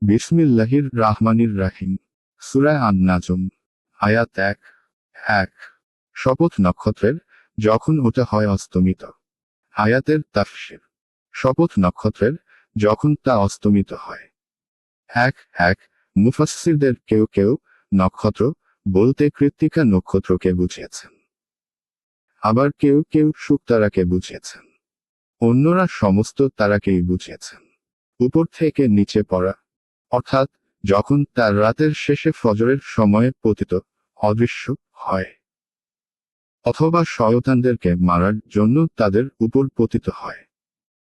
বিসমিল্লাহির রাহমানির রাহিম। সূরা আন-নাজম, আয়াত 1। শপথ নক্ষত্রের, যখন ওটা হয় অস্তমিত। আয়াতের তাফসীর। শপথ নক্ষত্রের, যখন তা অস্তমিত হয়। 1 মুফাসসিরদের কেউ কেউ নক্ষত্র বলতে কৃত্তিকা নক্ষত্রকে বুঝিয়েছেন। আবার কেউ কেউ শুকতারাকে বুঝিয়েছেন। অন্যরা সমস্ত তারাকেই বুঝিয়েছেন। উপর থেকে নিচে পড়া, অর্থাৎ যখন তার রাতের শেষে ফজরের সময়ে পতিত, অদৃশ্য হয়। অথবা শয়তানদেরকে মারার জন্য তাদের উপর পতিত হয়।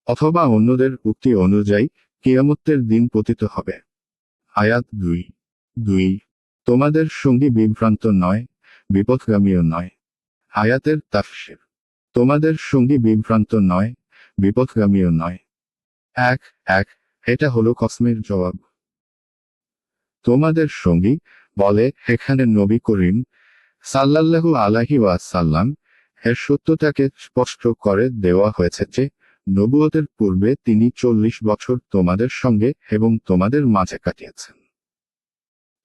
অথবা অন্যদের উক্তি অনুযায়ী কিয়ামতের দিন পতিত হবে। আয়াত 2। তোমাদের সঙ্গী বিভ্রান্ত নয়, বিপথগামীও নয়। আয়াতের তাফসীর। তোমাদের সঙ্গী বিভ্রান্ত নয়, বিপথগামীও নয়। 1 এটা হলো কসমের জবাব। তোমাদের সঙ্গী বলে এখানে নবী করিম সাল্লাল্লাহু আলাইহি ওয়াসাল্লাম এর সত্যতাকে স্পষ্ট করে দেওয়া হয়েছে যে নবুয়তের পূর্বে তিনি 40 বছর তোমাদের সঙ্গে এবং তোমাদের মাঝে কাটিয়েছেন।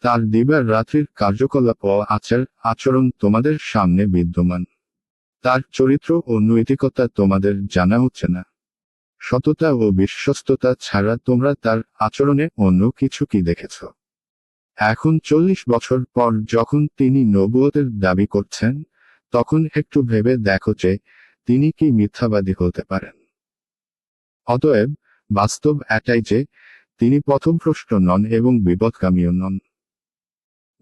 তার দিবা রাত্রির কার্যকলাপ ও আচরণ তোমাদের সামনে বিদ্যমান। তার চরিত্র ও নৈতিকতা তোমাদের জানা হচ্ছে না। সততা ও বিশ্বস্ততা ছাড়া তোমরা তার আচরণে অন্য কিছু কি দেখেছ? এখন 40 বছর পর যখন তিনি নবুয়তের দাবি করছেন, তখন একটু ভেবে দেখো যে তিনি কি মিথ্যাবাদী হতে পারেন। অতএব বাস্তব এটাই যে তিনি পথভ্রষ্ট নন এবং বিপথগামীও নন।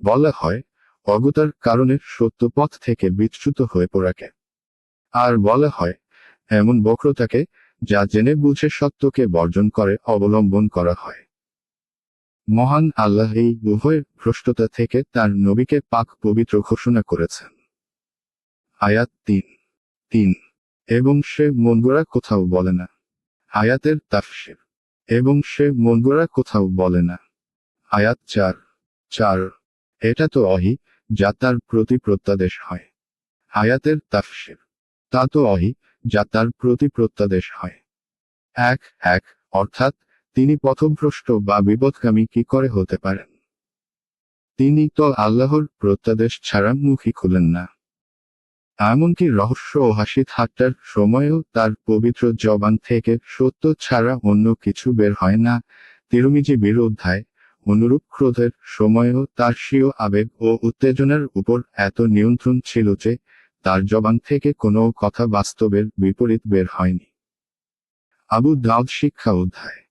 বলা হয় অজ্ঞতার কারণে সত্য পথ থেকে বিচ্যুত হয়ে পড়াকে। আর বলা হয় এমন বক্রতাকে যা জেনে বুঝে সত্যকে বর্জন করে অবলম্বন করা হয়। মহান আল্লাহ এই উভয় ভ্রষ্টতা থেকে তার নবীকে পাক পবিত্র ঘোষণা করেছেন। আয়াত 3। এবং সে মনগড়া কোথাও বলে না। আয়াতের তাফসীর। এবং সে মনগড়া কোথাও বলে না। আয়াত 4। এটা তো ওহী, যা তার প্রতি প্রত্যাদেশ হয়। আয়াতের তাফসীর। তা তো ওহী, যা তার প্রতি প্রত্যাদেশ হয়। 1 অর্থাৎ তিনি পথভ্রষ্ট বা বিপথগামী কি করে হতে পারেন? তিনি তো আল্লাহর প্রত্যাদেশ ছাড়া মুখই খুলেন না। এমনকি রহস্য ও হাসি ঠাট্টার সময়েও তার পবিত্র জবান থেকে সত্য ছাড়া অন্য কিছু বের হয় না। তিরমিজি অধ্যায়। অনুরূপ ক্রোধের সময়েও তার স্বীয় আবেগ ও উত্তেজনার উপর এত নিয়ন্ত্রণ ছিল যে তার জবান থেকে কোনো কথা বাস্তবের বিপরীত বের হয়নি। আবু দাউদ শিক্ষা অধ্যায়।